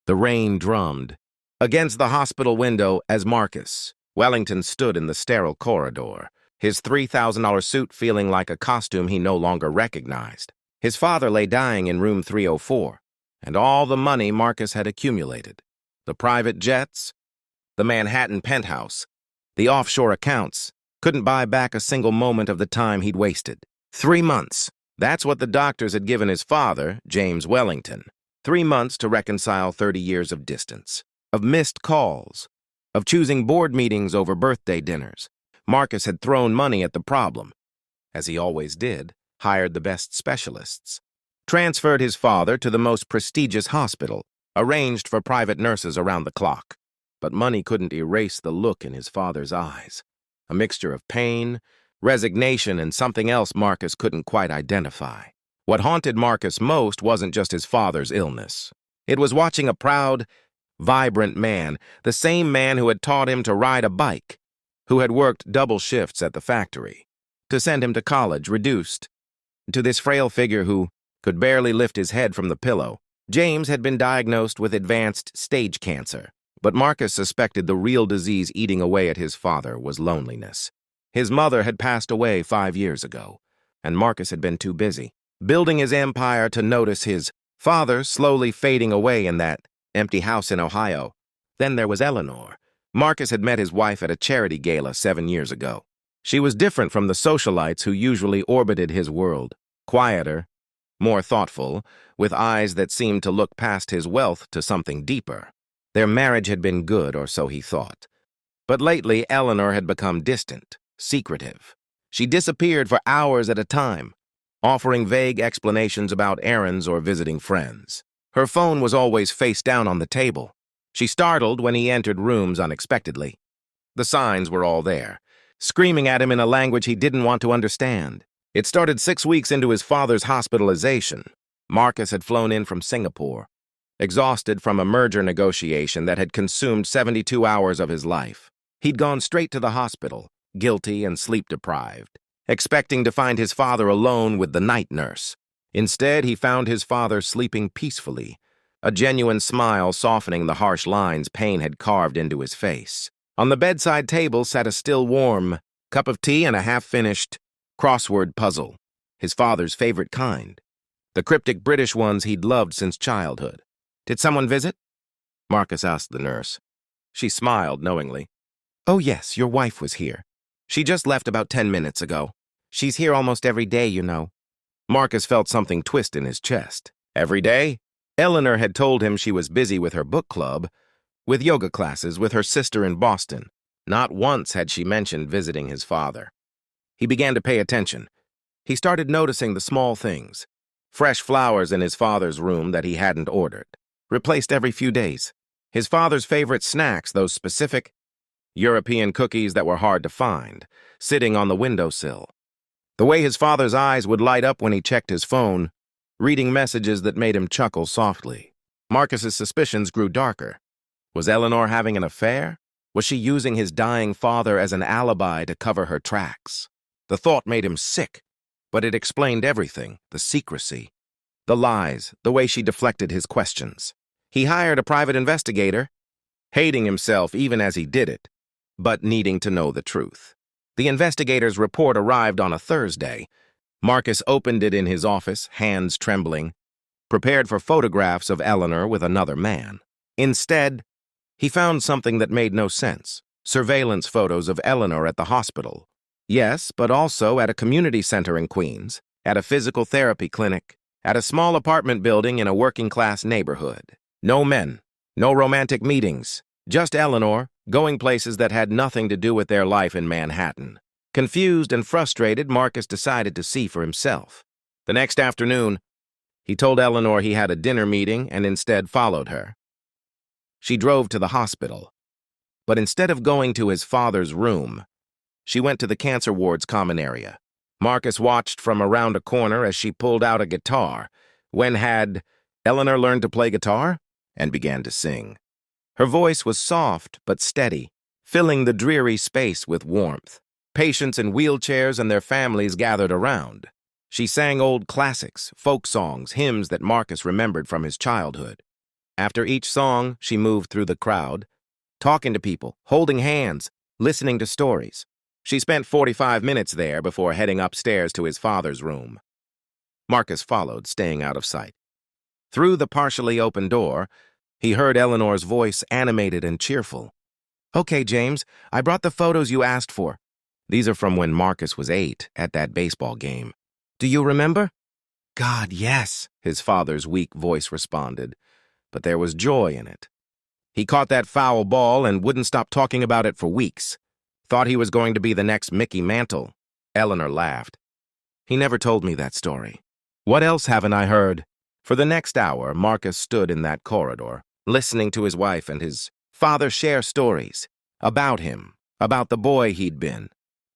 The rain drummed against the hospital window as Marcus Wellington stood in the sterile corridor, his $3,000 suit feeling like a costume he no longer recognized. His father lay dying in room 304, and all the money Marcus had accumulated, the private jets, the Manhattan penthouse, the offshore accounts, couldn't buy back a single moment of the time he'd wasted. 3 months. That's what the doctors had given his father, James Wellington. 3 months to reconcile 30 years of distance, of missed calls, of choosing board meetings over birthday dinners. Marcus had thrown money at the problem, as he always did, hired the best specialists, transferred his father to the most prestigious hospital, arranged for private nurses around the clock. But money couldn't erase the look in his father's eyes, a mixture of pain, resignation, and something else Marcus couldn't quite identify. What haunted Marcus most wasn't just his father's illness. It was watching a proud, vibrant man, the same man who had taught him to ride a bike, who had worked double shifts at the factory, to send him to college reduced, to this frail figure who could barely lift his head from the pillow. James had been diagnosed with advanced stage cancer, but Marcus suspected the real disease eating away at his father was loneliness. His mother had passed away 5 years ago, and Marcus had been too busy building his empire to notice his father slowly fading away in that empty house in Ohio. Then there was Eleanor. Marcus had met his wife at a charity gala 7 years ago. She was different from the socialites who usually orbited his world, quieter, more thoughtful, with eyes that seemed to look past his wealth to something deeper. Their marriage had been good, or so he thought. But lately, Eleanor had become distant, secretive. She disappeared for hours at a time, offering vague explanations about errands or visiting friends. Her phone was always face down on the table. She startled when he entered rooms unexpectedly. The signs were all there, screaming at him in a language he didn't want to understand. It started 6 weeks into his father's hospitalization. Marcus had flown in from Singapore, exhausted from a merger negotiation that had consumed 72 hours of his life. He'd gone straight to the hospital, guilty and sleep-deprived, expecting to find his father alone with the night nurse. Instead, he found his father sleeping peacefully, a genuine smile softening the harsh lines pain had carved into his face. On the bedside table sat a still warm cup of tea and a half-finished crossword puzzle, his father's favorite kind, the cryptic British ones he'd loved since childhood. "Did someone visit?" Marcus asked the nurse. She smiled knowingly. "Oh yes, your wife was here. She just left about 10 minutes ago. She's here almost every day, you know." Marcus felt something twist in his chest. Every day? Eleanor had told him she was busy with her book club, with yoga classes with her sister in Boston. Not once had she mentioned visiting his father. He began to pay attention. He started noticing the small things. Fresh flowers in his father's room that he hadn't ordered, replaced every few days. His father's favorite snacks, those specific European cookies that were hard to find, sitting on the windowsill. The way his father's eyes would light up when he checked his phone, reading messages that made him chuckle softly. Marcus's suspicions grew darker. Was Eleanor having an affair? Was she using his dying father as an alibi to cover her tracks? The thought made him sick, but it explained everything, the secrecy, the lies, the way she deflected his questions. He hired a private investigator, hating himself even as he did it, but needing to know the truth. The investigator's report arrived on a Thursday. Marcus opened it in his office, hands trembling, prepared for photographs of Eleanor with another man. Instead, he found something that made no sense. Surveillance photos of Eleanor at the hospital. Yes, but also at a community center in Queens, at a physical therapy clinic, at a small apartment building in a working-class neighborhood. No men, no romantic meetings, just Eleanor, going places that had nothing to do with their life in Manhattan. Confused and frustrated, Marcus decided to see for himself. The next afternoon, he told Eleanor he had a dinner meeting and instead followed her. She drove to the hospital, but instead of going to his father's room, she went to the cancer ward's common area. Marcus watched from around a corner as she pulled out a guitar. When had Eleanor learned to play guitar? And began to sing. Her voice was soft but steady, filling the dreary space with warmth. Patients in wheelchairs and their families gathered around. She sang old classics, folk songs, hymns that Marcus remembered from his childhood. After each song, she moved through the crowd, talking to people, holding hands, listening to stories. She spent 45 minutes there before heading upstairs to his father's room. Marcus followed, staying out of sight. Through the partially open door, he heard Eleanor's voice, animated and cheerful. "Okay, James, I brought the photos you asked for. These are from when Marcus was 8 at that baseball game. Do you remember?" "God, yes," his father's weak voice responded, but there was joy in it. He caught that foul ball and wouldn't stop talking about it for weeks. Thought he was going to be the next Mickey Mantle. Eleanor laughed. "He never told me that story." "What else haven't I heard?" For the next hour, Marcus stood in that corridor, listening to his wife and his father share stories about him, about the boy he'd been,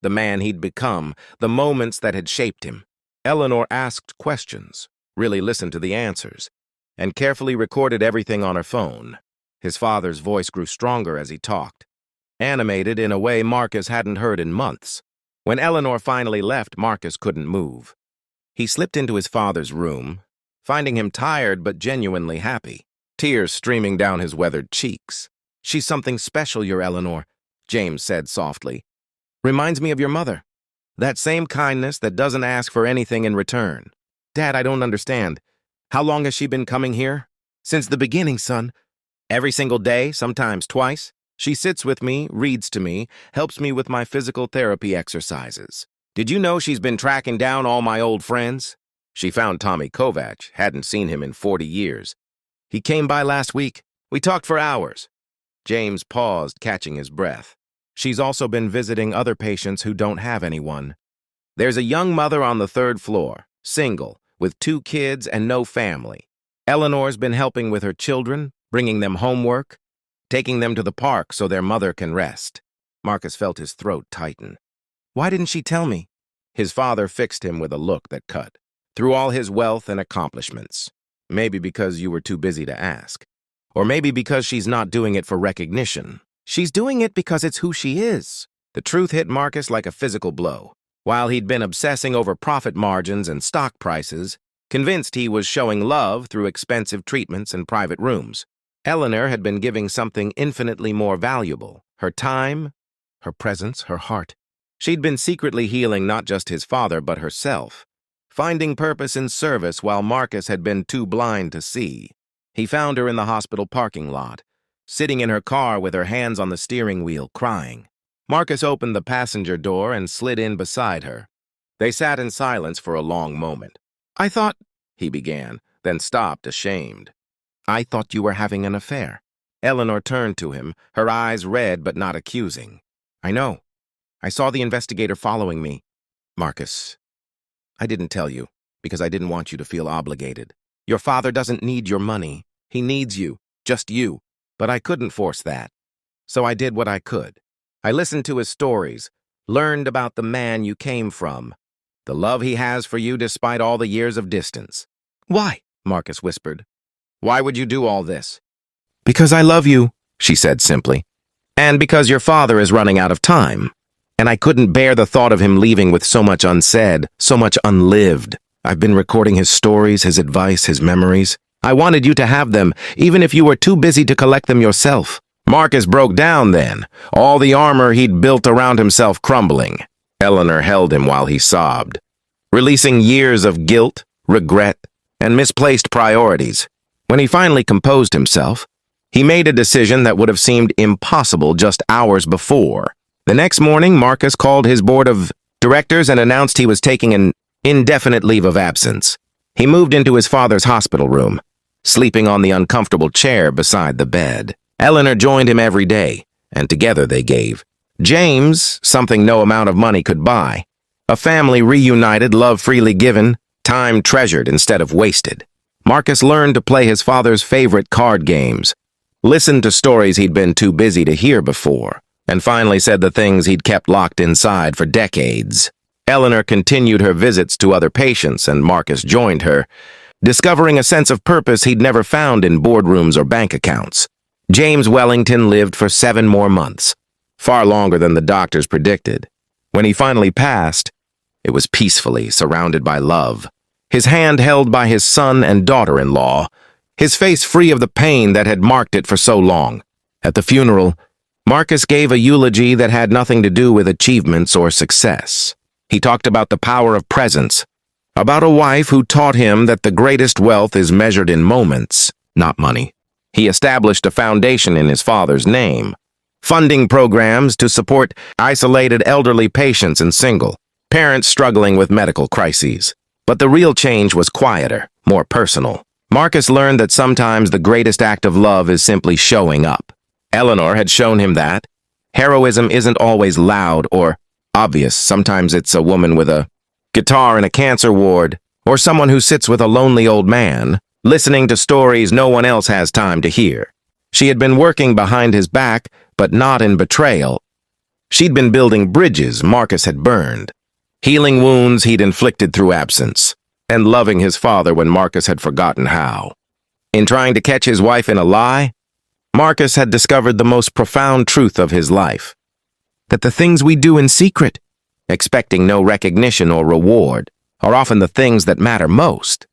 the man he'd become, the moments that had shaped him. Eleanor asked questions, really listened to the answers, and carefully recorded everything on her phone. His father's voice grew stronger as he talked, animated in a way Marcus hadn't heard in months. When Eleanor finally left, Marcus couldn't move. He slipped into his father's room, finding him tired but genuinely happy, tears streaming down his weathered cheeks. "She's something special, your Eleanor," James said softly. "Reminds me of your mother. That same kindness that doesn't ask for anything in return." "Dad, I don't understand. How long has she been coming here?" "Since the beginning, son. Every single day, sometimes twice. She sits with me, reads to me, helps me with my physical therapy exercises. Did you know she's been tracking down all my old friends? She found Tommy Kovac, hadn't seen him in 40 years. He came by last week. We talked for hours." James paused, catching his breath. "She's also been visiting other patients who don't have anyone. There's a young mother on the 3rd floor, single, with 2 kids and no family. Eleanor's been helping with her children, bringing them homework, taking them to the park so their mother can rest." Marcus felt his throat tighten. "Why didn't she tell me?" His father fixed him with a look that cut. "Through all his wealth and accomplishments. Maybe because you were too busy to ask. Or maybe because she's not doing it for recognition. She's doing it because it's who she is." The truth hit Marcus like a physical blow. While he'd been obsessing over profit margins and stock prices, convinced he was showing love through expensive treatments and private rooms, Eleanor had been giving something infinitely more valuable: her time, her presence, her heart. She'd been secretly healing not just his father, but herself, finding purpose in service while Marcus had been too blind to see. He found her in the hospital parking lot, sitting in her car with her hands on the steering wheel, crying. Marcus opened the passenger door and slid in beside her. They sat in silence for a long moment. "I thought," he began, then stopped, ashamed. "I thought you were having an affair." Eleanor turned to him, her eyes red but not accusing. "I know. I saw the investigator following me." "Marcus, I didn't tell you because I didn't want you to feel obligated. Your father doesn't need your money. He needs you, just you. But I couldn't force that. So I did what I could. I listened to his stories, learned about the man you came from, the love he has for you despite all the years of distance." "Why?" Marcus whispered. "Why would you do all this?" "Because I love you," she said simply. "And because your father is running out of time. And I couldn't bear the thought of him leaving with so much unsaid, so much unlived. I've been recording his stories, his advice, his memories. I wanted you to have them, even if you were too busy to collect them yourself." Marcus broke down then, all the armor he'd built around himself crumbling. Eleanor held him while he sobbed, releasing years of guilt, regret, and misplaced priorities. When he finally composed himself, he made a decision that would have seemed impossible just hours before. The next morning, Marcus called his board of directors and announced he was taking an indefinite leave of absence. He moved into his father's hospital room, sleeping on the uncomfortable chair beside the bed. Eleanor joined him every day, and together they gave James something no amount of money could buy. A family reunited, love freely given, time treasured instead of wasted. Marcus learned to play his father's favorite card games, listened to stories he'd been too busy to hear before, and finally said the things he'd kept locked inside for decades. Eleanor continued her visits to other patients, and Marcus joined her, discovering a sense of purpose he'd never found in boardrooms or bank accounts. James Wellington lived for 7 more months, far longer than the doctors predicted. When he finally passed, it was peacefully, surrounded by love, his hand held by his son and daughter-in-law, his face free of the pain that had marked it for so long. At the funeral, Marcus gave a eulogy that had nothing to do with achievements or success. He talked about the power of presence, about a wife who taught him that the greatest wealth is measured in moments, not money. He established a foundation in his father's name, funding programs to support isolated elderly patients and single parents struggling with medical crises. But the real change was quieter, more personal. Marcus learned that sometimes the greatest act of love is simply showing up. Eleanor had shown him that. Heroism isn't always loud or obvious. Sometimes it's a woman with a guitar in a cancer ward, or someone who sits with a lonely old man, listening to stories no one else has time to hear. She had been working behind his back, but not in betrayal. She'd been building bridges Marcus had burned, healing wounds he'd inflicted through absence, and loving his father when Marcus had forgotten how. In trying to catch his wife in a lie, Marcus had discovered the most profound truth of his life, that the things we do in secret, expecting no recognition or reward, are often the things that matter most.